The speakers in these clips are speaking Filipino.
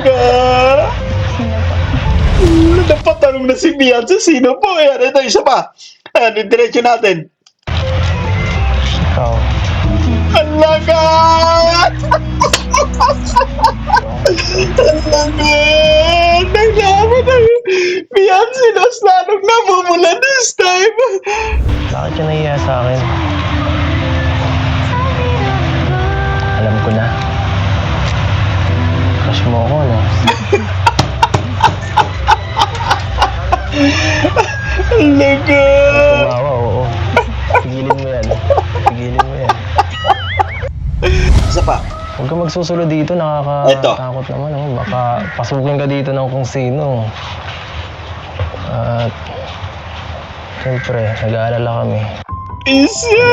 Talaga? Sino po? Napatanong na si Beyonce. Sino po? Ayan, ito, isa pa. Ayan, diretso natin. Ikaw. Talaga! Talaga! Naglaman ng Beyonce, mas lalong namumula this time. Bakit ka nahiya sa akin? Alam ko na. Crush mo ako, no? Talaga! Tumawa, oo. Tigilin mo yan. Tigilin mo yan. Isa pa. Huwag ka magsusulo dito, Ito. nakakatakot naman. Oh. Baka pasukin ka dito ng kung sino. At siyempre, nag-aalala kami. Isa!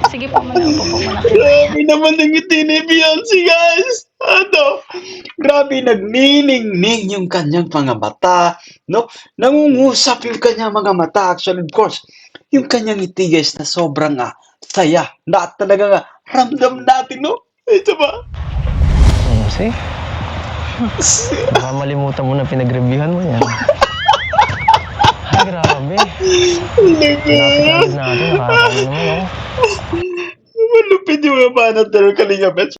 Sige po muna, upo po muna kayo. Grabe naman ang ngiti ni Beyonce, guys! Ano? Grabe, nagniningning yung kanyang mga mata, no? Nangungusap yung kanyang mga mata. Actually, of course, yung kanyang ngiti, guys, na sobrang saya. Na talaga ramdam natin, no? Ito ba? See? Baka malimutan mo na pinag-reviewhan mo yan. Ay, grabe. Lapit natin, nakakano naman, oh. Malupit yung mga banat na Kalinga Bet.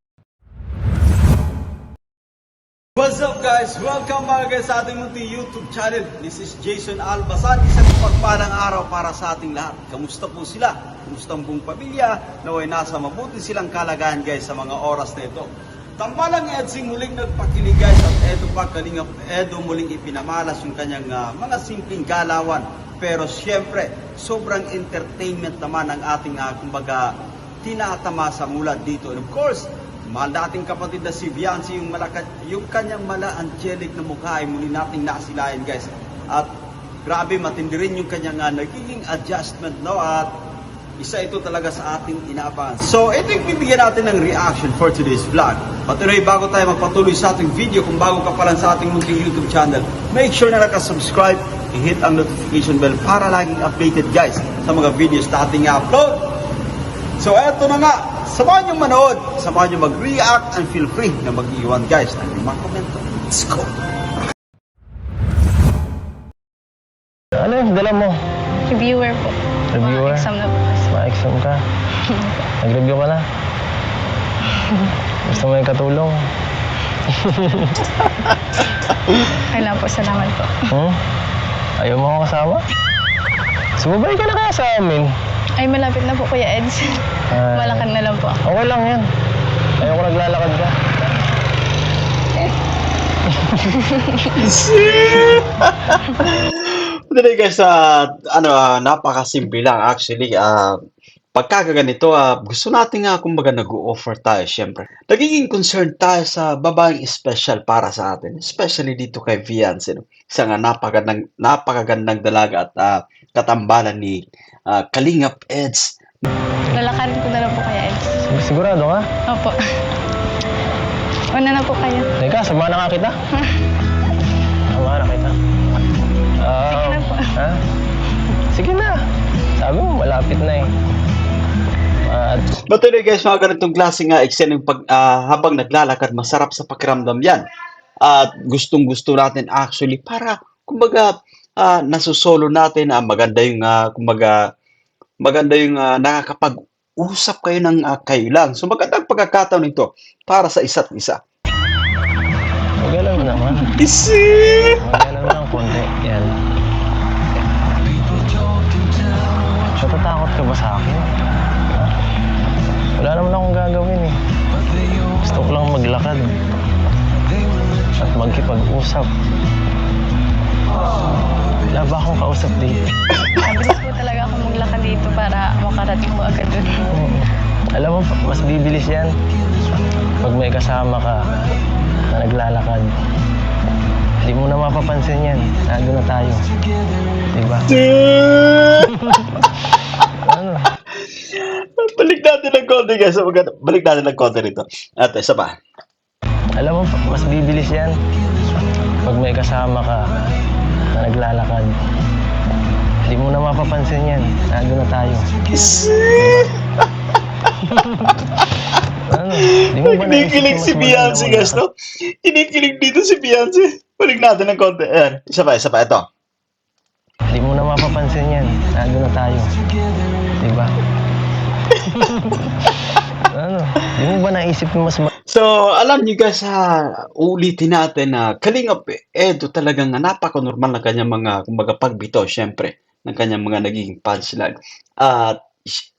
What's up guys? Welcome back guys sa ating munting YouTube channel. This is Jason Albasan. Isang pagpalang araw para sa ating lahat. Kamusta po sila? Kamusta ang buong pamilya? Naway nasa mabuti silang kalagayan guys sa mga oras na ito. Tambalang Edsing muling nagpakilig guys at eto pa Kalingap Edo muling ipinamalas yung kanyang mga simpleng galawan. Pero siyempre, sobrang entertainment naman ang ating kumbaga tinatamasa mula dito. And of course, mahal nating kapatid na si Beyonce, yung kanyang mala-angelic na mukha ay muli nating nasilayan guys. At grabe, matindi rin yung kanyang nagiging adjustment, no? At isa ito talaga sa ating inaabangan. So, ito yung bibigyan natin ng reaction for today's vlog. But anyway, bago tayo magpatuloy sa ating video, kung bago ka pa lang sa ating munting YouTube channel, make sure na nakasubscribe, i-hit ang notification bell para laging updated guys sa mga videos na ating upload. So, eto na nga. Samahan nyo manood, samahan nyo mag-react, and feel free na mag-iwan guys ng mga komento. Let's go! Ano yung dala mo? Reviewer po. Reviewer? Mga exam na po. Ma-exam ka? Nag-review ka na? Gusto mo yung katulong? Kailangan po, salamat po. Ayaw mo ako kasama? Sumabay ka na kaya sa amin? Ay, malapit na po Kuya Eds. Malakad na lang po ako. Okay lang yan. Ayoko naglalakad ka. Dali guys, napakasimple lang actually. Pagka ganito, gusto natin kumbaga nag-o-offer tayo syempre. Nagiging concerned tayo sa babaeng special para sa atin. Especially dito kay Beyonce. No? Isang napakagandang dalaga at katambalan ni Kalingap Eds. Lalakarin ko na lang po Kuya Eds. Sigurado ka? Opo. Una na po kayo. Teka, sama na nga kita. Sama na kita. Sige na po. Ha? Sige na. Sabi mo, malapit na eh. But anyway guys, mga ganitong klaseng eksena habang naglalakad, masarap sa pakiramdam yan. At gustong-gusto natin actually para, kumbaga, nasusolo natin, maganda yung, nakakapag-usap kayo ng kayo lang. So magandang pagkakataon ito para sa isa't isa. Magalang naman. Isi! Magalang lang konti. Yan. Natatakot ka ba sa akin? Ha? Wala naman akong gagawin eh. Gusto ko lang maglakad. At magkipag-usap. Wala ba akong kausap dito? Mabilis po talaga ako maglakad dito para makarating po agad dun. Alam mo, mas bibilis yan pag may kasama ka na naglalakad. Hindi mo na mapapansin yan. Nandun na tayo. Diba? Ano? Balik natin ng konti guys. Balik natin ng konti rito. At isa pa. Alam mo, mas bibilis yan pag may kasama ka na naglalakad. Hindi mo na mapapansin yan. Nandun na tayo. Isi! Ano? Ano? Di mo ba naisip Kinikilig na si mas Beyonce, maganda guys, no? Kinikilig dito si Beyonce. Balik natin ng konti. Ayan, isa pa, ito. Di mo na mapapansin yan. Nandun na tayo. Diba? Ano? Di mo ba naisip na mas So, alam niyo guys, ulitin natin na Kalingap Edo talagang napaka-normal ng kanyang mga, kumbaga, pagbitaw, syempre, ng kanyang mga naging punchline. At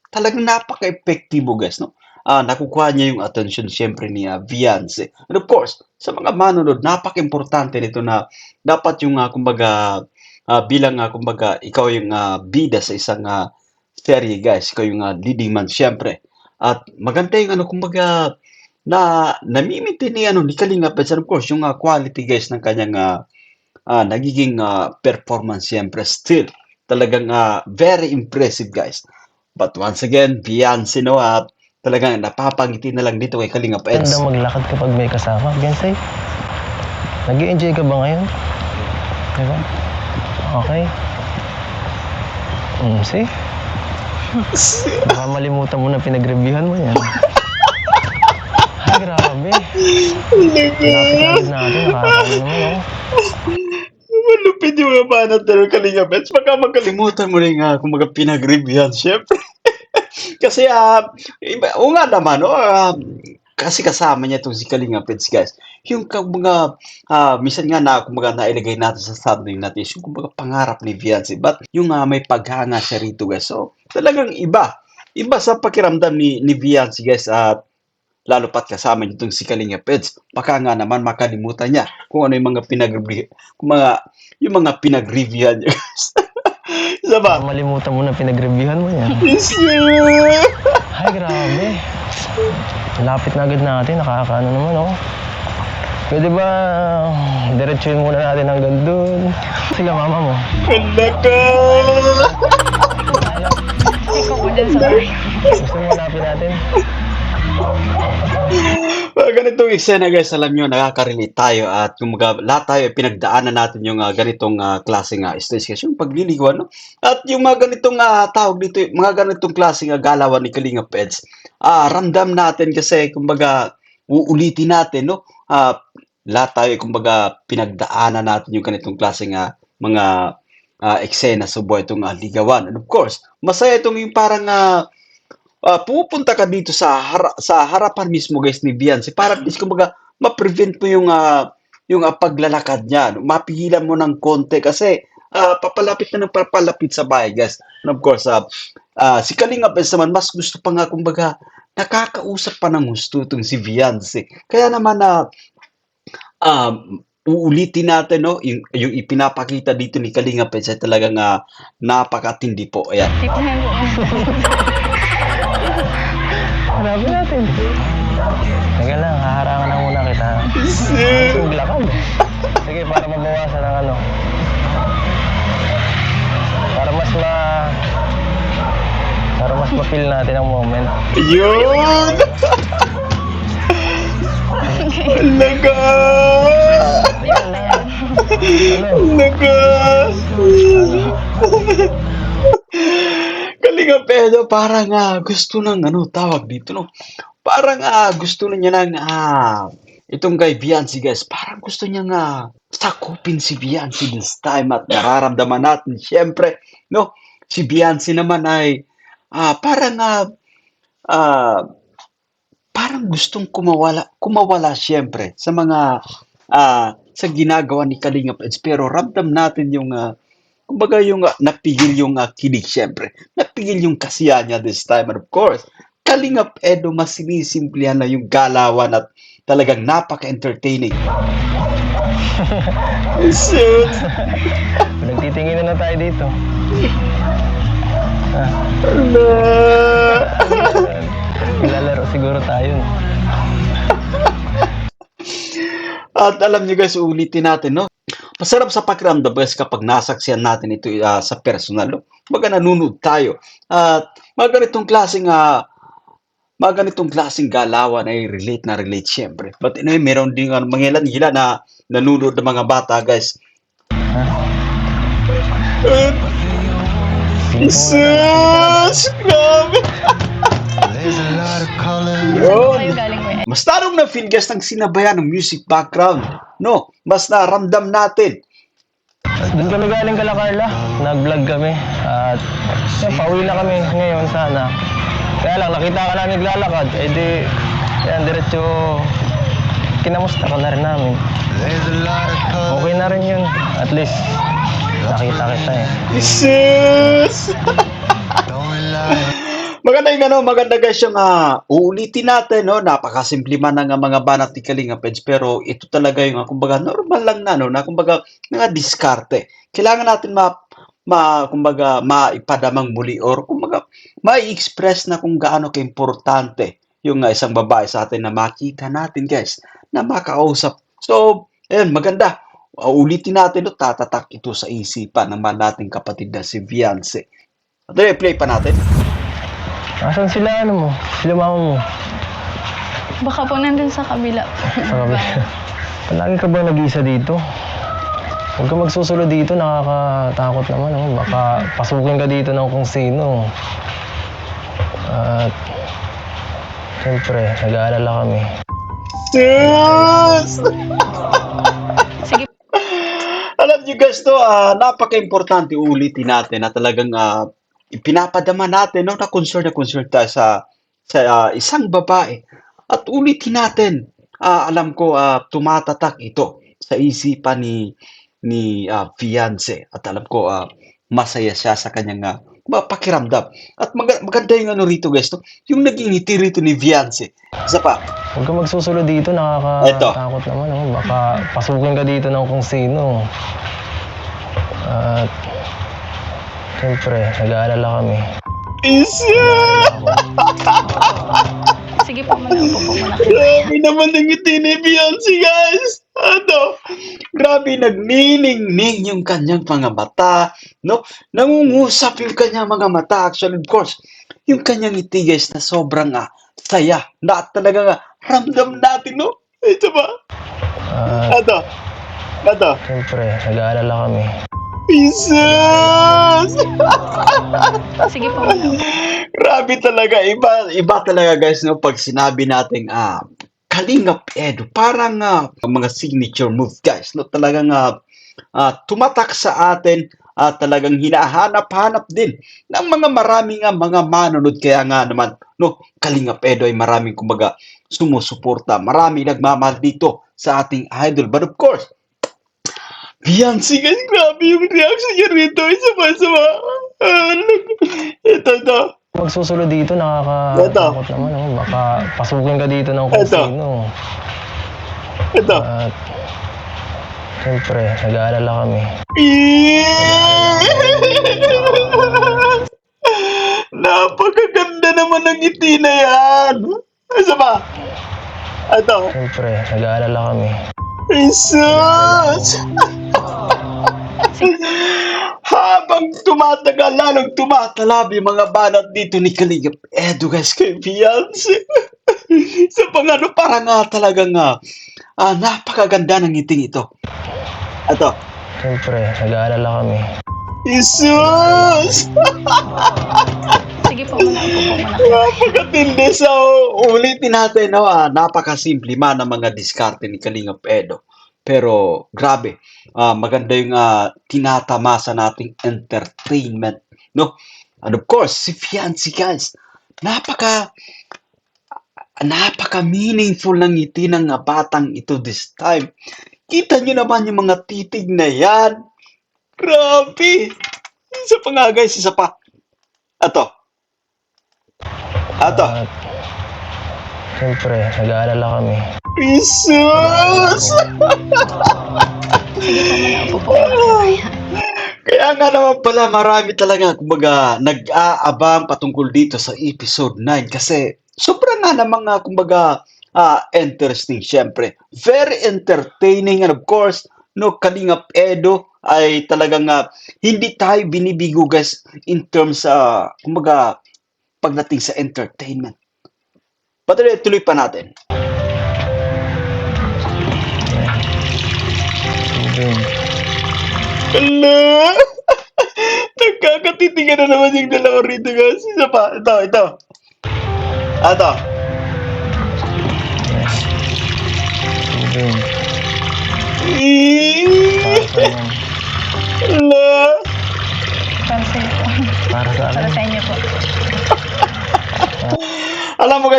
talagang napaka-epektibo, guys, no? Nakukuha niya yung attention, syempre, ni Beyonce. And of course, sa mga manonood, napaka-importante nito na dapat yung, kumbaga, bilang, kumbaga, ikaw yung bida sa isang serye, guys. Ikaw yung leading man, syempre. At maganda yung, kumbaga, na namimitin ni Kalinga Pets, and of course yung quality guys ng kanyang nagiging performance siyempre still talagang very impressive guys. But once again, Beyonce no, at talagang napapangiti na lang dito kay Kalinga Pets. maganda maglakad kapag may kasama? Beyonce, nag-i-enjoy ka ba ngayon? Diba? Okay. See? Baka malimutan mo na pinag-reviewhan mo yan. Ay, grabe. Lapit-lapit natin. Nakakano naman, oh. Malupit yung mga banat ng Kalinga Pets. Baka makalimutan mo rin kung mga pinag-reviewhan, syempre. Kasi, o nga naman, no? Kasi kasama niya itong si Kalinga Pets, guys. Yung mga, minsan nga na, kumbaga, nailagay natin sa thumbnail natin, yung kumbaga pangarap ni Beyonce. But yung may paghanga siya rito, guys. So, talagang iba. Iba sa pakiramdam ni Beyonce, guys. At lalo pat kasama niyo itong si Kalinga Pets. Baka nga naman makalimutan niya kung ano yung mga yung mga pinag-reviewhan niya, guys. Isa ba? Baka malimutan mo na pinag-reviewhan mo yan. Ay, grabe. Lapit na agad natin. Nakakaano naman, oh. Pwede ba diretsuhin muna natin hanggang doon? Sige, mama mo. Kalaka! Ikaw po dyan sa bahay. Gusto mo malapit natin? Mga ganitong eksena guys, alam nyo, nakaka-relate tayo at kumbaga lahat tayo pinagdaanan natin yung ganitong klaseng stage kasi yung pagliliguan, no? At yung mga ganitong tawag dito, mga ganitong klaseng galawan ni Kalinga Pets, ramdam natin kasi kumbaga uulitin natin, no? Lahat tayo kumbaga pinagdaanan natin yung ganitong klaseng mga eksena sa buhay itong ligawan. And of course, masaya itong yung parang pupunta ka dito sa harapan mismo guys ni Beyonce para at least kumbaga ma-prevent mo yung paglalakad niya, no? Mapigilan mo ng konti kasi papalapit na ng papalapit sa bahay guys. And of course, si Kalinga Pets naman mas gusto pa nga kumbaga nakakausap pa ng gusto itong si Beyonce. Kaya naman uulitin natin, no, yung ipinapakita dito ni Kalinga Pets ay talagang napakatindi po. Ayan. Tipahin po. Hanapin natin. Teka lang, haharangan na muna kita. Maglakad. Sige, para mabawasan ng ano. Para mas ma-feel natin ang moment. Yun! Alaga! Tingnan na yan. Ano? Alaga! Kalinga Pedro, parang gusto ng tawag dito, no? Parang gusto na niya ng itong kay Beyonce, guys. Parang gusto niya sakupin si Beyonce this time at nararamdaman natin, syempre, no? Si Beyonce naman ay parang gustong kumawala syempre sa mga sa ginagawa ni Kalinga Pets, pero ramdam natin yung kumbaga yung napigil yung kilig syempre. Napigil yung kasiya niya this time. And of course, Kalingap Edo mas sinisimplihan na yung galawan at talagang napaka-entertaining. Shoot! Nagtitingin na tayo dito. Lalaro siguro tayo. At alam niyo guys, ulitin natin, no? Masarap sa pakiramdam guys kapag nasaksihan natin ito sa personal, no? Baga nanonood tayo. At mga ganitong klaseng galawan ay relate syempre. But anyway, meron din mga ilan na nanonood ng mga bata guys. Jesus! Grabe! Kayo galing Mas tanong na feel guys ng sinabayan ng music background. No, mas naramdam natin. Doon kami galing kala Carla. Nag-vlog kami. At yan, pauwi na kami ngayon sana. Kaya lang, nakita ka namin naglalakad. Eh di, yan, diretso kinamusta ka na rin namin. Okay na rin yun. At least, nakita kita eh. Jesus! Maganda yung maganda guys yung uulitin natin, no? Napakasimple man ng mga banat ni Kalinga Peds, pero ito talaga yung kumbaga normal lang na, no? Na kumbaga mga diskarte. Kailangan natin kumbaga maipadamang muli or kumbaga mai-express na kung gaano kaimportante yung isang babae sa atin na makita natin guys, na makausap. So, ayun, maganda. Ulitin natin, no? Tatatak ito sa isipan naman nating kapatid na si Fiance. At play pa natin. Asan sila ano mo? Sila mama mo? Baka po nandun sa kabila. Sa kabila. Palagi ka ba nag-iisa dito? Huwag ka magsusunod dito, nakakatakot naman. Oh. Baka pasukin ka dito ng kung sino. At siyempre, nag-aalala kami. Yes! Sige. Alam niyo guys, to, napaka-importante ulitin natin na talagang ipinapadama natin, no, na concern tayo sa isang babae. At ulitin natin, alam ko tumatatak ito sa isipan ni Fiance. At alam ko masaya siya sa kanyang pakiramdam. At maganda yung rito guys, no? Yung naging ngiti rito ni Fiance. Isa pa. Huwag ka magsusunod dito, nakakatakot naman. Oh. Baka pasukin ka dito ng kung sino. At siyempre, nag-aalala kami. Isa! Sige po muna. Upo po muna. Grabe naman ang ngiti ni Beyonce, guys! Grabe, nagniningning yung kanyang mga mata, no? Nangungusap yung kanyang mga mata. Actually, of course, yung kanyang ngiti, guys, na sobrang saya. Na talaga ramdam natin, no? Ito ba? Ano? Siyempre, nag-aalala kami. Jesus! Sige po muna. Grabe talaga, iba talaga guys, no, pag sinabi nating Kalingap Edu, parang mga signature move guys, no, talagang tumatak sa atin, talagang hinahanap-hanap din ng mga maraming mga manunod, kaya nga naman, no, Kalingap Edu ay maraming kumbaga sumusuporta, maraming nagmamahal dito sa ating idol, but of course, Fiance guys, grabe yung reaction niya rito, sama-sama. Ito. Magsusunod dito, nakakatakot naman. Oh. Baka pasukin ka dito ng kung sino. At siyempre, nag-aalala kami. Napakaganda naman ng ngiti na yan. Isa ba? Ito. Siyempre, nag-aalala kami. Jesus! Habang tumatagal, lalong tumatalab yung mga banat dito ni Kalingap Edu guys kay Fiance. Sa pangano, parang talagang napakaganda ng ngiting ito. Ito. Siyempre, nag-aalala kami. Jesus! Sige po muna. Upo po muna. Napakatindi. So, ulitin natin, no? Napakasimple man ang mga diskarte ni Kalingap Edu. Pero, grabe. Maganda yung tinatamasa nating entertainment, no? And of course, si Fiance, guys, napaka meaningful ng ngiti ng batang ito this time. Kita nyo naman yung mga titig na yan. Grabe. Isa pa nga, guys, isa pa. Ato. At siyempre, nag-aalala kami. Jesus! Sige po muna. Upo po muna. Kaya nga naman pala marami talaga kumbaga nag-aabang patungkol dito sa episode 9 kasi sobrang nga namang kumbaga interesting syempre. Very entertaining and of course, no, Kalingap Edu ay talagang hindi tayo binibigo guys in terms kumbaga pagdating sa entertainment. Tuloy pa natin. Ala! Nagkakatitingan na naman yung dalawa rito guys. Isa pa. Ito. Ito.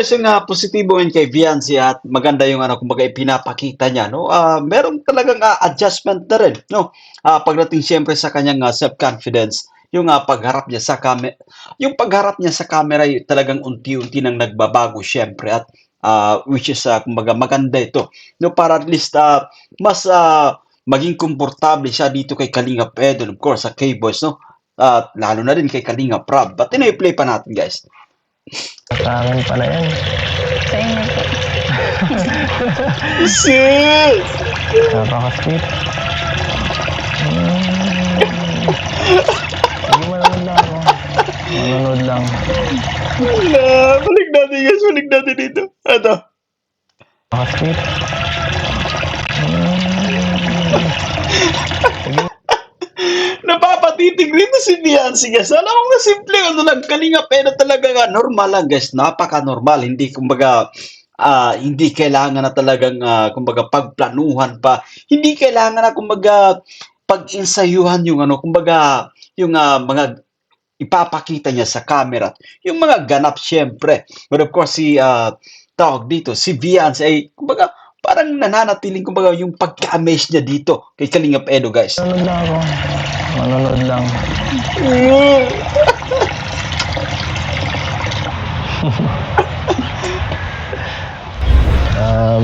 guys yung positibo yun kay Viancy at maganda yung kumbaga ipinapakita niya, no? Meron talagang adjustment na rin, no? Pagdating siyempre sa kanyang self-confidence, yung pagharap niya sa camera, yung pagharap niya sa camera ay talagang unti-unti nang nagbabago siyempre at which is kumbaga maganda ito, no? Para at least mas maging komportable siya dito kay Kalinga Edo, of course sa K-Boys, no? At lalo na rin kay Kalinga Prab. But i-play pa natin, guys. Sa akin pala yan. Sa inyo po. Sis! Napaka-sweet. Sige, manonood lang ako. Manonood lang. Balik natin, guys. Balik natin dito. Ito. Napaka-sweet. Napapatitig rin na si Viancy, guys. Alam mo nga, simple, lang, Kalinga Edo talaga normal lang, guys. Napaka-normal. Hindi, kumbaga, hindi kailangan na talagang, kumbaga, pagplanuhan pa. Hindi kailangan na, kumbaga, pag-insayuhan yung, kumbaga, yung mga ipapakita niya sa camera. Yung mga ganap, syempre. But of course, tawag dito, si Viancy ay, kumbaga, parang nananatiling, kumbaga, yung pagka-amaze niya dito kay Kalinga Edo, guys. Manonood lang ako. Manonood lang.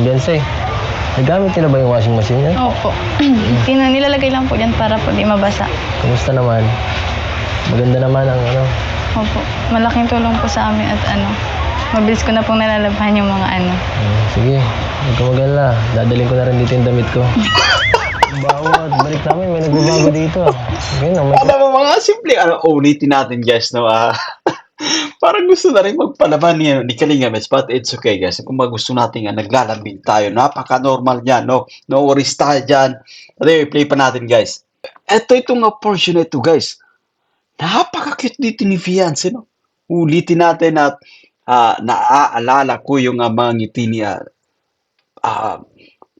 Beyonce, nagamit nila ba yung washing machine yan? Opo. Nilalagay lang po yan para po di mabasa. Kumusta naman? Maganda naman ang Opo. Malaking tulong po sa amin at mabilis ko na pong nalalabhan yung mga Sige, huwag ka mag-alala. Dadalhin ko na rin dito yung damit ko. Bawat balik namin, may nagbabago dito. Okay, no, may... Alam mo, mga simple, ulitin natin, guys, no? Parang gusto na rin magpalaban ni Kalinga Mets, but it's okay, guys. Kung gusto natin naglalambing tayo, napaka-normal niyan, no? No worries tayo dyan. Anyway, play pa natin, guys. Itong portion na ito, guys. Napaka-cute dito ni Viancy, no? Ulitin natin at naaalala ko yung mga ngiti ni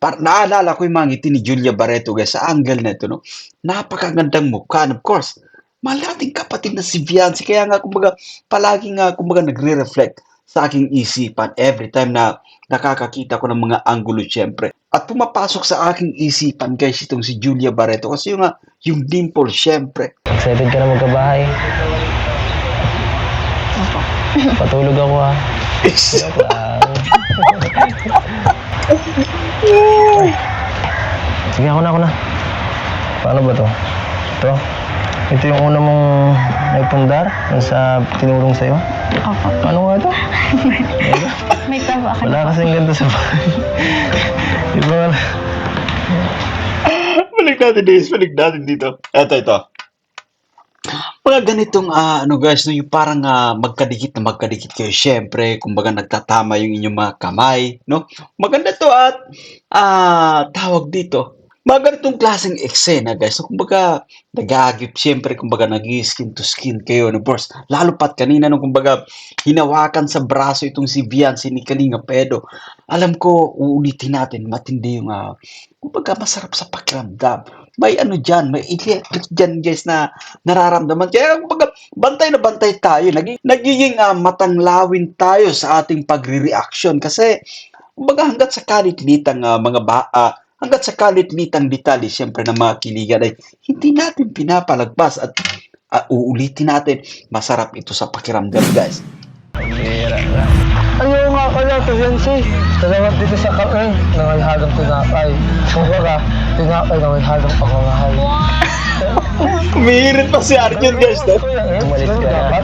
naalala ko yung mga ngiti ni Julia Barreto, guys, sa angle na ito, no? Napakagandang mukha. And of course, mahal nating kapatid na si Viancy. Kaya nga, kumbaga, palaging kumbaga, nagre-reflect sa aking isipan every time na nakakakita ko ng mga angulo, syempre. At pumapasok sa aking isipan, guys, itong si Julia Barreto. Kasi yung dimple, syempre. Excited ka na magkabahay? Patulog ako, ha? Joke lang. Sige, ako na. Paano ba to? Ito yung una mong naipundar sa tinulong sa'yo? Opo. Ano nga ito? May tabo ako. Wala kasing ganito sa bahay. Iba nga. Balik natin dito. Ito. Mga ganitong, guys, no, yung parang magkadikit kayo, syempre, kumbaga nagtatama yung inyong mga kamay, no? Maganda to at, tawag dito, mga ganitong klaseng eksena, guys. So, kumbaga, nag-aagip, syempre, kumbaga, nag-skin to skin kayo, no, boss? Lalo pat kanina, no, kumbaga, hinawakan sa braso itong si Viancy ni Kalinga Edo. Alam ko, uulitin natin, matindi yung, kumbaga, masarap sa pakiramdam. May dyan, may electric dyan, guys, na nararamdaman. Kaya, kumbaga, bantay na bantay tayo. Nagiging matanglawin tayo sa ating pagre-reaction. Kasi, kumbaga, hanggat sa kalitlitang hanggat sa kalitlitang detalye, siyempre, na mga kiligan ay hindi natin pinapalagpas at uulitin natin, masarap ito sa pakiramdam, guys. Ayaw nga pala ito, Beyonce. Salamat dito sa kape. Nangalhagang tinapay. Kumbaga, tinapay nangalhagang pangangahal. Umihirit pa si Arjun, guys, no? Umalis ka na.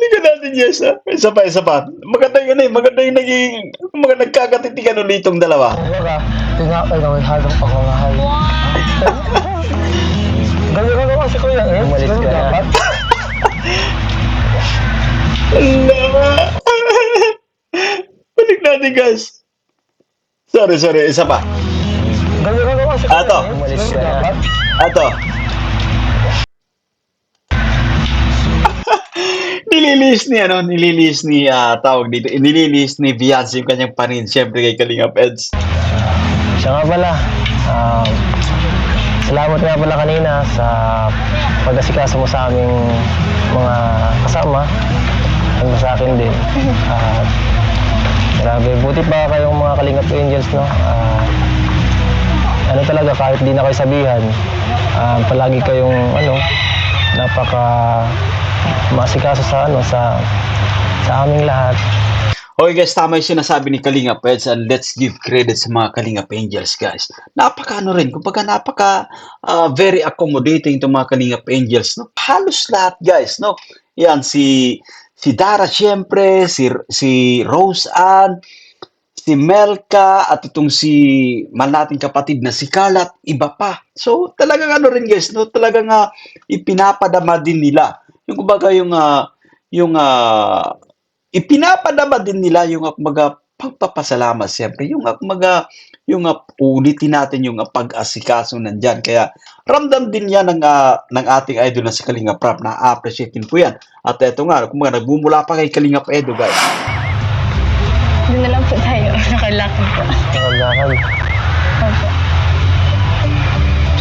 Liga natin, yes, ha? Isa pa. Maganda yung naging, mga nagkakatitigan ulit itong dalawa. Kumbaga, tinapay nangalhagang pangangahal. Ganyan ka naman si Kuya eh. Umalis ka na. Balik natin, guys. Sorry, isa pa. Ganyan ka naman si Kuya Ato. eh. Umalis ka na. Ato. Nililis ni tawag dito, nililis ni Viancy yung kanyang panin, syempre kay Kalinga Eds. Siya nga pala, salamat nga pala kanina sa pag-asikaso mo sa aming mga kasama. Ano sa akin din. Grabe, buti pa kayong mga Kalingap Angels, no? Ano talaga, kahit di na kayo sabihan, palagi kayong, napaka maasikaso sa, sa aming lahat. Okay guys, tama yung sinasabi ni Kalingap Eds, and let's give credit sa mga Kalingap Angels guys. Napaka kumbaga napaka very accommodating itong mga Kalingap Angels, no? Halos lahat guys, no? Yan, si Dara syempre, si Rose Ann, si Melka, at itong si man nating kapatid na si Kalat, iba pa. So talagang rin guys, no? Talagang ipinapadama din nila. Yung kumbaga yung ipinapadama din nila yung kumbaga pagpapasalamat siyempre. Yung kumbaga ulitin natin yung pag-asikaso nandyan. Kaya ramdam din yan ng ating idol na si Kalingap Rap. Na-appreciate din po yan. At eto nga, kumbaga nagbumula pa kay Kalingap Edo guys. Doon na lang po tayo. Nakalakad po. Lakad. Opo.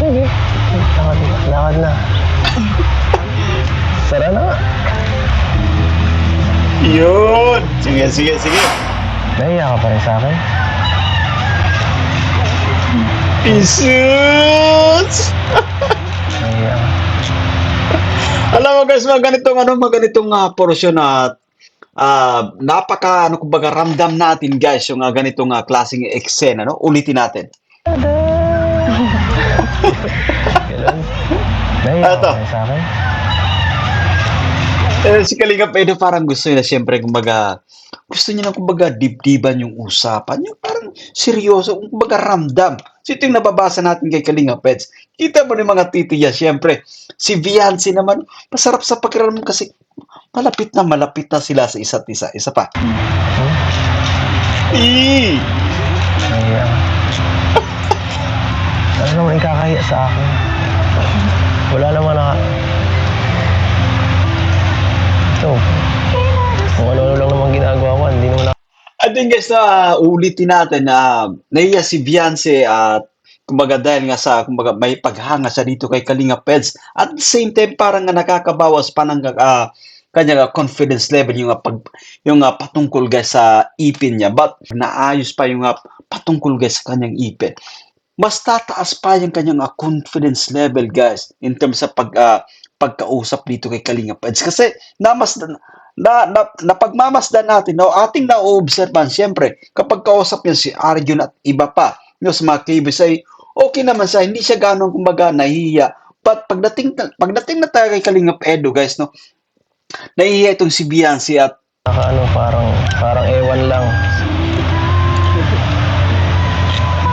Sige. Lakad na. Tara na nga. Yun! Sige. Nahiya ka pa rin sa akin? Isus! Nahiya ka. Alam mo guys, mga ganitong porosyon na napaka kumbaga ramdam natin guys yung ganitong klaseng eksena, no? Ulitin natin. Ganun. Nahiya ka Eto. pa rin sa akin? Si Kalingap Edo parang gusto niya siyempre kumbaga gusto niya na kumbaga dibdiban yung usapan, yung parang seryoso, kumbaga ramdam. So ito yung nababasa natin kay Kalingap Eds. Kita mo yung mga titiya siyempre. Si Viancy naman, masarap sa pakiramdam kasi malapit na sila sa isa't isa. Isa pa. Nahiya ka. Ano naman ikakahiya sa akin? Wala naman ito. Kung ano lang naman ginagawa ko, hindi naman At then guys, ulitin natin na nahiya si Viancy at kumbaga dahil nga sa kumbaga may paghanga siya dito kay Kalingap Eds. At the same time parang nakakabawas pa ng kanyang confidence level yung patungkol guys sa ipin niya. But naayos pa yung patungkol guys sa kanyang ipin. Mas tataas pa yung kanyang confidence level guys in terms sa pagkausap dito kay Kalingap Eds. Kasi napagmamasdan natin, ating na-observan, siyempre, kapag kausap niya si Arjun at iba pa, sa mga KBs ay okay naman siya, hindi siya ganong kumbaga nahihiya. But pagdating na tayo kay Kalingap Edo, guys, no, nahihiya itong si Viancy at parang ewan lang.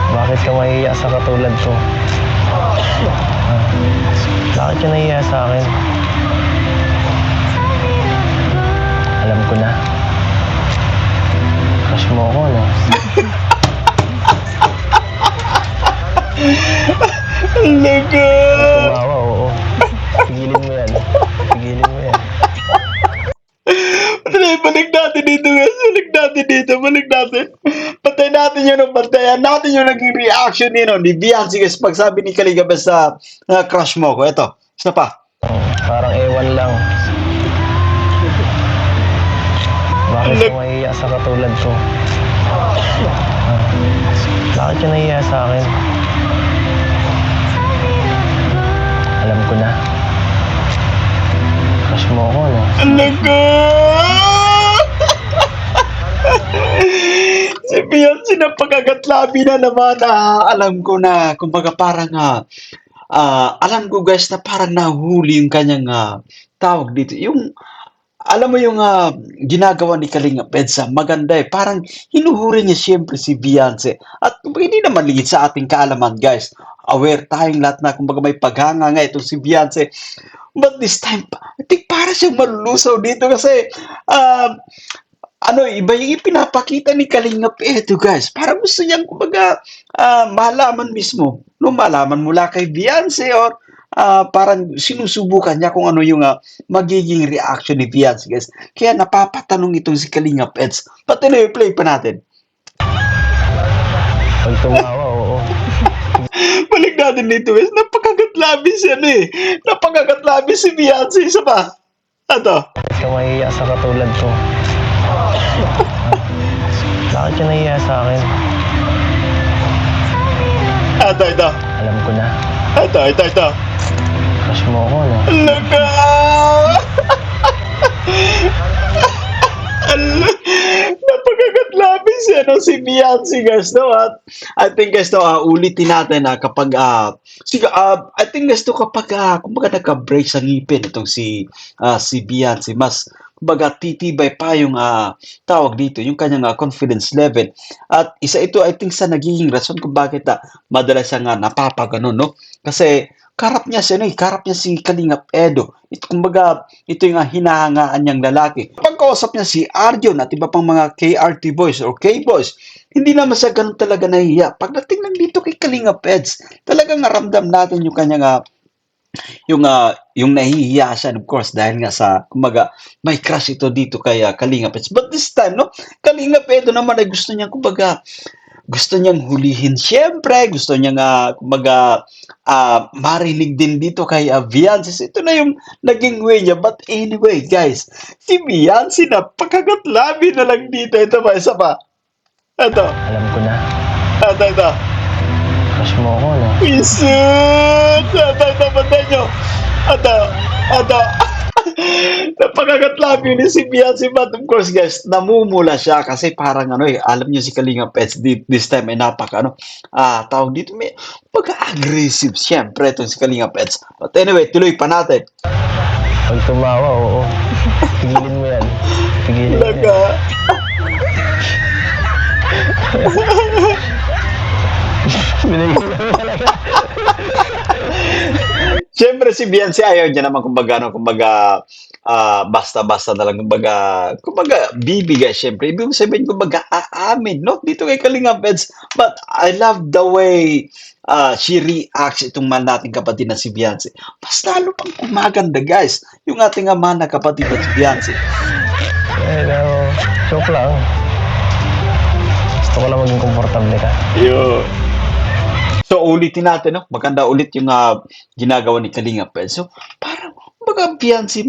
Bakit ka mahihiya sa katulad ko? Bakit ka nahihiya sa akin? Alam ko na. Crush mo ako, no? Laga! Tumawa, oo. Tigilin mo yan. Balik natin dito guys, balik natin. Patay natin yun, pantayan natin yung naging reaction ni Viancy guys pag sabi ni Kalingap sa crush mo ko. Ito, isa pa. Parang ewan lang. Bakit ka mahihiya sa katulad ko? Bakit ka nahihiya sa akin? Alam ko na. Crush mo ako, no? Laga! Si Viancy na pagkagatlabi na naman. Alam ko na, kumbaga parang alam ko guys na parang nahuli yung kanyang tawag dito. Yung alam mo yung ginagawa ni Kalingap Eds, maganda eh. Parang hinuhuri niya siyempre si Viancy. At hindi naman ligit sa ating kaalaman guys. Aware tayong lahat na kumbaga may paghanga nga itong si Viancy. But this time, I think para siyang malulusaw dito kasi iba yung ipinapakita ni Kalingap Edo guys. Parang gusto niyang kumbaga malaman mismo. No, malaman mula kay Viancy or parang sinusubukan niya kung ano yung magiging reaction ni Viancy guys. Kaya napapatanong itong si Kalingap Eds. Pati na play pa natin. Pag tumawa, oo. Balik natin dito guys, napakagatlabis yan eh. Napakagatlabis si Beyonce. Isa pa. Ano? Bakit ka mahihiya sa katulad ko? Bakit ka nahihiya sa akin? Ito. Alam ko na. Ito. Crush mo ako, no? Laka! Napakagatlabis yan si Beyonce guys, no? At I think guys, no, ulitin natin kapag I think guys, no, kapag kumbaga nagka-break sa ngipin itong si Beyonce, mas kumbaga titibay pa yung tawag dito, yung kanyang confidence level. At isa ito, I think, sa nagiging rason kung bakit madalas siyang napapaganon, no? Kasi karap niya si Kalingap Edo. Kumbaga, ito yung hinahangaan niyang lalaki. Pagkausap niya si Arjun at iba pang mga KRT boys or K-boys, hindi naman siya ganun talaga nahihiya. Pagdating lang dito kay Kalingap Eds, talagang naramdam natin yung kanyang yung nahihiya siya, of course, dahil nga sa, kumbaga, may crush ito dito kay Kalingap Eds. But this time, no, Kalingap Edo naman ay gusto niyang, kumbaga, gusto niyang hulihin siyempre, gusto niyang kumbaga marinig din dito kay Beyonce. Ito na yung naging way niya. But anyway, guys, si Beyonce napakagatlabi na lang dito. Ito pa, isa pa. Ito. Alam ko na. Ito. Crush mo ako, no? Isut! Ito, patay nyo. Ito. Napakagatlabi ni si Beyonce, but of course guys, namumula siya kasi parang alam niyo si Kalingap Eds this time ay tawag dito, may pagka-aggressive siyempre itong si Kalingap Eds. But anyway, tuloy pa natin. Pag tumawa, oo. Pigilin mo yan. Pigilin mo yan. Laga. Binigyan mo talaga. Siyempre si Beyonce ayaw niya naman kumbaga basta-basta na lang kumbaga bibigay siyempre. Ibig sabihin kumbaga aamin, no? Dito kay Kalingap Eds. But I love the way she reacts itong mahal nating kapatid na si Beyonce. Mas lalo pang kumaganda guys, yung ating mahal na kapatid na si Beyonce. Joke lang. Gusto ko lang maging komportable ka. Yo. So ulitin natin, no? Maganda ulit yung ginagawa ni Kalingap Eds. So parang kumbaga Beyonce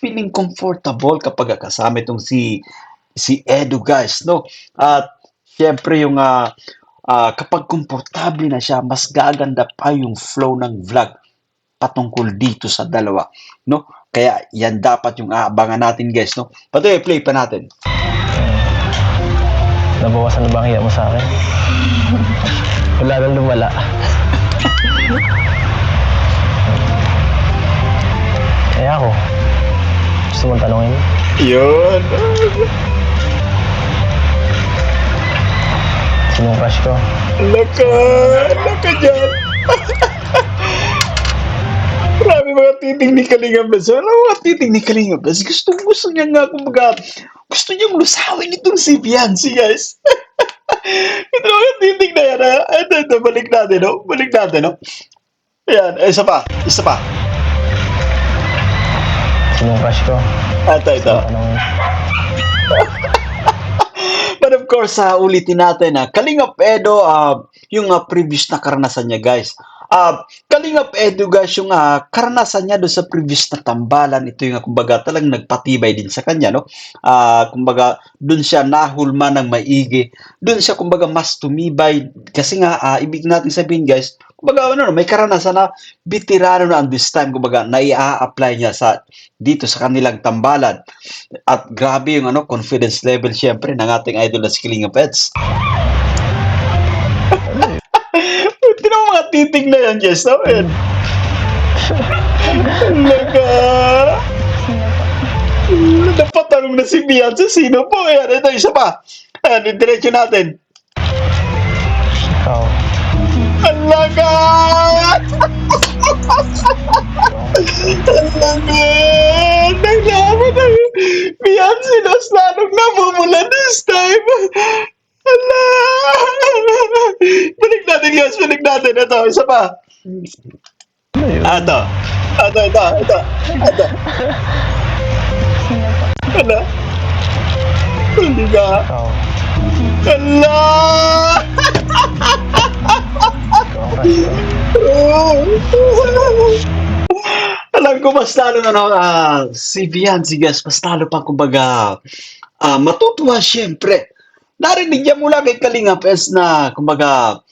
feeling comfortable kapag kasama itong si Edo guys, no? At syempre yung kapag komportable na siya, mas gaganda pa yung flow ng vlog patungkol dito sa dalawa, no? Kaya yan dapat yung aabangan natin guys, no? Patuloy, play pa natin. Nabawasan na ba ang hiya mo sa akin? Wala nang lumala. Eh ako, gusto mong tanongin? Yun. Sinong crush ko? Laka dyan. Marami mga titing ni Kalingap Eds. Mga titing ni Kalingap Eds. Gusto niya nga kumbaga, gusto niyang lusawin itong si Beyonce guys. Ito mga titing na yan. Ito, balik natin, no? Ayan, isa pa. Sinong crush ko? Ito. Tanongin. But of course, ulitin natin Kalingap Edo, yung previous na karanasan niya guys. Kalingap Edo guys, yung karanasan niya doon sa previous na tambalan, ito yung kumbaga talagang nagpatibay din sa kanya, no? Kumbaga doon siya nahulma ng maigi, doon siya kumbaga mas tumibay kasi nga ibig natin sabihin guys, kumbaga may karanasan na veterano na this time, kumbaga naia-apply niya dito sa kanilang tambalan. At grabe yung confidence level syempre ng ating idol na si Kalingap Eds. Ito na mga titig na yan, Jess. No? Laga. Napatanong na si Beyonce. Sino po? Ayan, ito, isa pa. Ayan, diretso natin. Ikaw. Alaga! Naglaman na Beyonce, mas lalong namumula this time. Ala! Balik natin guys, Ito, isa pa. Ito. Ala? Hindi ka. Ikaw. Ala! Ikaw. Sinong crush ko? Alam ko mas lalo na si Viancy guys, mas lalo pa kumbaga matutuwa siyempre. Narinig niya mula kay Kalinga Pes na kumbaga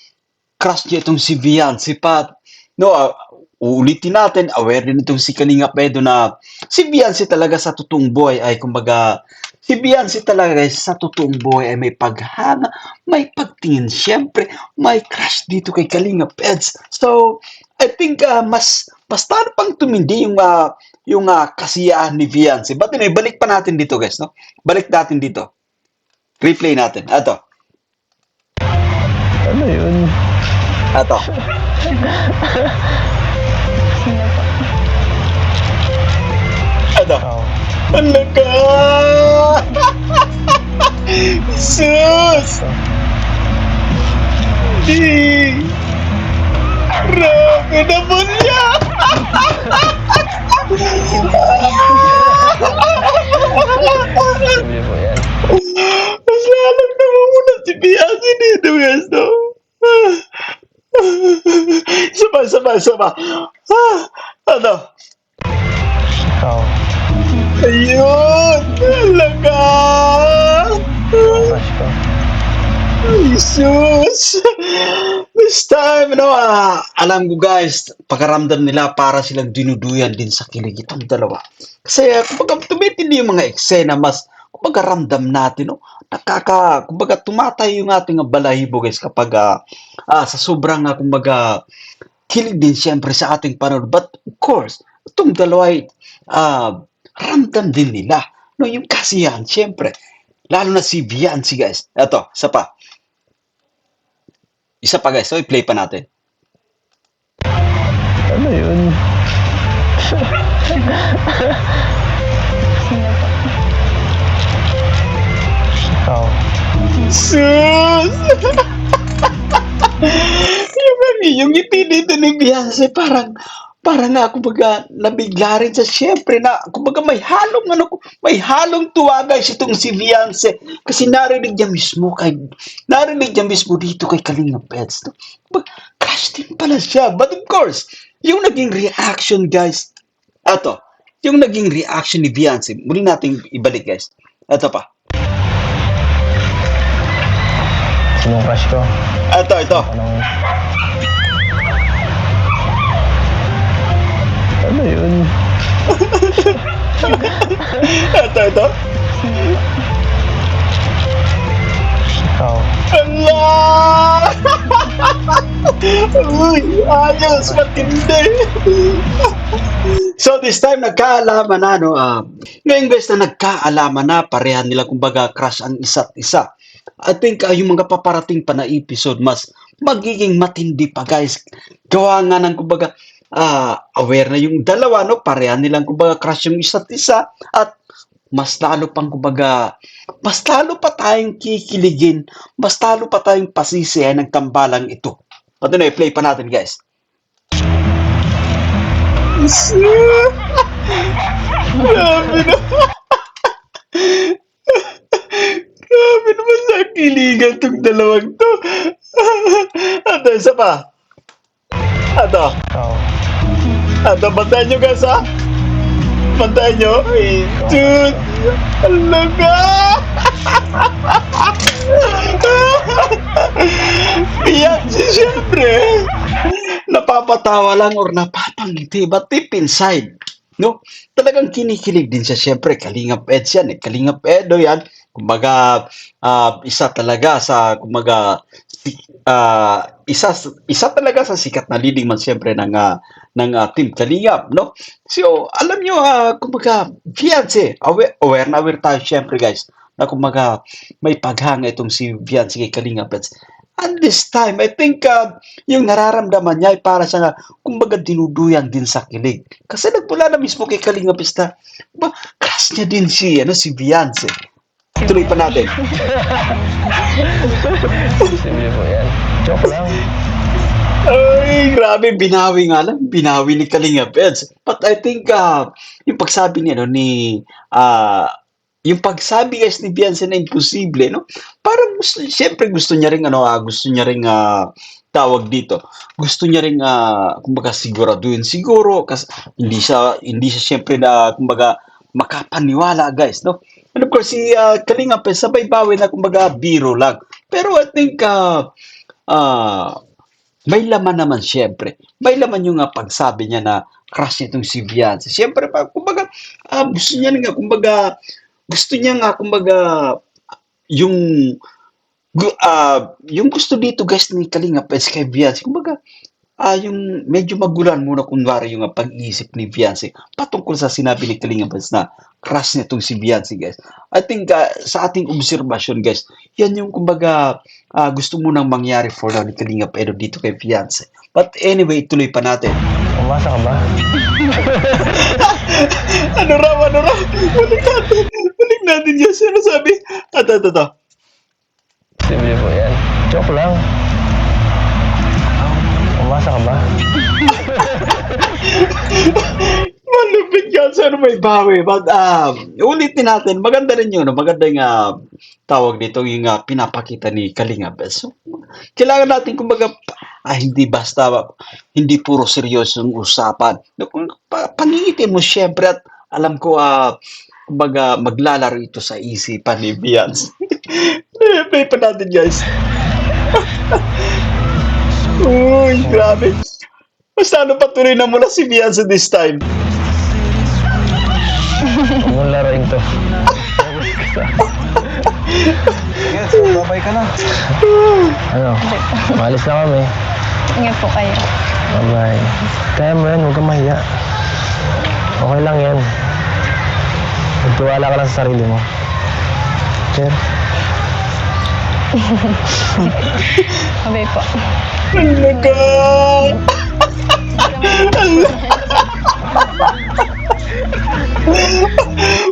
crush niya itong si Viancy pa. No, uulitin natin, aware din itong si Kalinga Pedo na si Viancy talaga sa totoong buhay ay kumbaga si Viancy talaga guys sa totoong buhay ay may paghanga, may pagtingin siyempre, may crush dito kay Kalinga Peds. So, I think mas talo pang tumindi yung kasiyahan ni Viancy. But anyway, balik pa natin dito guys, no? Balik natin dito. Replay natin. Ato. Ano yun? Ato. Sino po? Ato. Ikaw. Alaga! Sus! Di! Grabe naman niya! Sabi mo yan. Mas lalong namumulat si Bianchi dito guys, no? Sama. Ano? Ikaw. Ayun! Alaga! Sinong crush ko? Jesus! This time, alam ko guys, pagkaramdam nila para silang dinuduyan din sa kilig itong dalawa. Kasi kumbaga tumitindi yung mga eksena, mas kumbaga ramdam natin, no? Kumbaga tumatay yung ating balahibo guys kapag sa sobrang kumbaga kilig din siyempre sa ating panood. But of course, itong dalawa ay ramdam din nila, no? Yung kasiyahan, siyempre. Lalo na si Viancy guys. Ito, isa pa. Isa pa guys, so i-play pa natin. Ano yun? Sino po? Ikaw. Sus! yung ngiti dito ni Beyonce parang kumbaga nabigla rin siya siyempre na kumbaga may halong tuwa guys itong si Beyonce kasi narinig niya mismo dito kay Kalinga Pets, no? Kumbaga, crush din pala siya, but of course yung naging reaction guys, yung naging reaction ni Beyonce, muli nating ibalik guys. Ito pa. Sinong crush ko? Ito. Anong... Ano yun? Ito. Ikaw. Allah! Uy, ayos, matindi. So this time nagkaalaman na, no? Ngayon guys na nagkaalaman na, parehan nila kumbaga crush ang isa't isa. I think yung mga paparating pa na episode mas magiging matindi pa guys. Gawa nga ng kumbaga aware na yung dalawa, no? Parehan nilang kumbaga crush yung isa't isa at mas lalo pang kumbaga mas lalo pa tayong kikiligin, mas lalo pa tayong pasisiyahin ng tambalang ito. Ano na, i-play pa natin guys. Grabe na. Grabe naman sa kiligan itong dalawang to. Ato, isa pa. Ato. Ikaw. Bantayan nyo guys ha. Bantayan nyo. Dude. Alaga. Beyonce siyempre. Napapatawa lang or napapangiti. But deep inside, no? Talagang kinikilig din siya siyempre. Kalingap Ed yan. Kalingap Edo yan. Kumbaga, isa talaga sa, kumbaga, isa talaga sa sikat na leading man siyempre ng Team Kalingap, no? So, alam nyo, kumbaga, Beyonce, aware na aware tayo siyempre guys, na kumbaga, may paghanga itong si Beyonce kay Kalingap. And this time, I think yung nararamdaman niya ay para sa kumbaga dinuduyan din sa kilig. Kasi nagmula na mismo kay Kalingap na crush niya din si Beyonce. Tuloy pa natin. Sabi mo yan. Joke lang. Ay, grabe, binawi nga lang. Binawi ni Kalingap Eds. But I think, yung pagsabi niya, no, yung pagsabi guys ni Beyonce na imposible, no? Parang siyempre gusto niya ring tawag dito, gusto niya ring kumbaga siguraduhin siguro kasi hindi siya siyempre na kumbaga makapaniwala guys, no? And of course si Kalinga sabay bawi na kumbaga biro lang. Pero I think ah may laman naman siyempre. May laman yung pagsabi niya na crush nitong si Beyonce. Siyempre, kumbaga, gusto niya nga, kumbaga, yung, yung gusto dito guys ni Kalinga is kay Beyonce. Kumbaga, yung medyo magulan muna kunwari yung pag-iisip ni Beyonce patungkol sa sinabi ni Kalinga na crush nitong si Beyonce guys. I think sa ating obserbasyon guys, yan yung kumbaga gusto munang mangyari for now ni Kalinga pero dito kay Beyonce. But anyway, tuloy pa natin. Umasa ka ba? Ano raw? Balik natin yan. Ano sabi? Ito. Simple po yan. Joke lang. Umasa ka ba? Malupit yan. Sana may bawi. But, ulitin natin. Maganda rin yun. Maganda yung tawag dito, yung pinapakita ni Kalinga. So, kailangan natin, kumbaga, hindi basta, hindi puro seryosong usapan. Pangitin mo siyempre at alam ko, kumbaga, maglalaro ito sa isipan ni Beyonce. Play pa natin, guys. Uy, grabe. Basta patuloy na muna si Beyonce this time. Huwag mong laruin to. Yes, babay ka na. Ano? Maalis na kami. Ingat po kayo. Bye-bye. Kaya mo yan, huwag kang mahiya. Okay lang yan. Magtiwala ka lang sa sarili mo. Sir? Babay po. Talaga.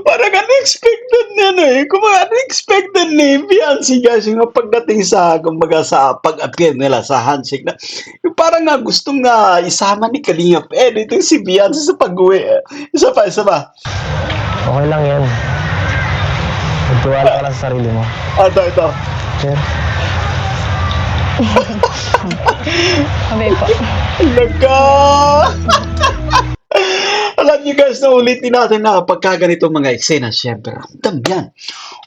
Parang unexpected na kung unexpected ni Beyonce guys yung pagdating sa kumbaga sa pag-appear nila sa handshake na yung parang gustong isama ni Kalinga itong si Beyonce sa pag-uwi. Isa pa. Okay lang yan. Magtiwala ka lang sa sarili mo. Ito. Sir? Babay po. Talaga. Alam niyo guys, na ulitin natin na pagka ganito mga eksena, syempre, ramdam yan.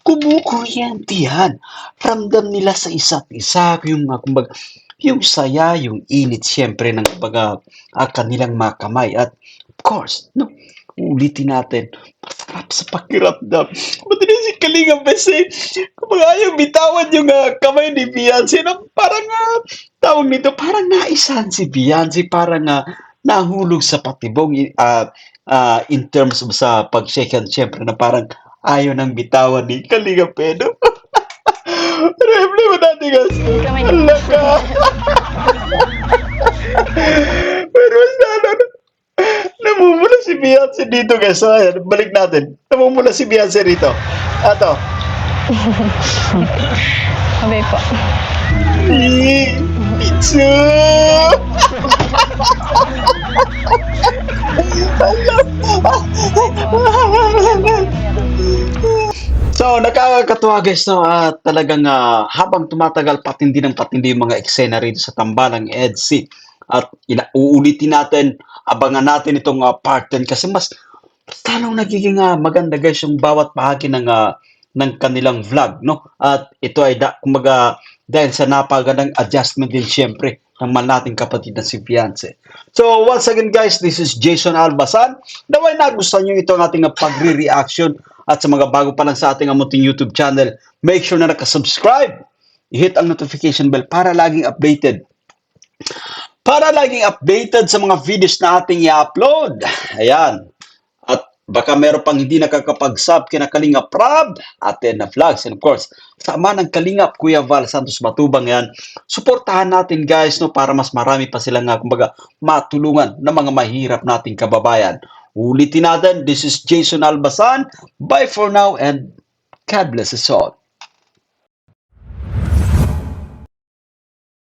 Kumukuryente yan. Ramdam nila sa isa't isa, yung, kumbaga, yung saya, yung init, syempre, ng kumbaga, kanilang mga kamay. At, of course, no, ulitin natin, masarap sa pakiramdam. Ba't din si Kalinga kasi, kumbaga, ayaw bitawan yung kamay ni Beyonce na parang, tawag nito, parang naisahan si Beyonce, parang, nahulog sa patibong in terms of sa pag-shake hand, syempre na parang ayaw ng bitawan ni Kalinga Pedro. Replay mo natin guys. Alaka. Pero namumula si Beyonce dito guys. So ayan, balik natin. Namumula si Beyonce rito. Ato. Babay po. Pizza! So, nakakatuwa guys, no? Talagang habang tumatagal patindi ng patindi yung mga eksena rito sa tambalang EDC. At uulitin natin, abangan natin itong part 10 kasi mas talong nagiging maganda guys yung bawat bahagi ng kanilang vlog, no? At ito ay kumbaga dahil sa napagandang adjustment din siyempre ng nating kapatid na si Beyonce. So once again guys, this is Jason Albasan. Naway nagustuhan nyo itong ating pagre-reaction at sa mga bago pa lang sa ating amuting YouTube channel, make sure na nakasubscribe, i-hit ang notification bell para laging updated. Para laging updated sa mga videos na ating i-upload. Ayan. Baka meron pang hindi nakakapag-sub kina Kalinga Prab, Aten na Vlogs, and of course, sama ng Kalingap Kuya Val Santos Matubang yan. Suportahan natin guys, no, para mas marami pa silang kumbaga matulungan ng mga mahirap nating kababayan. Ulitin natin, this is Jason Albasan. Bye for now and God bless us all.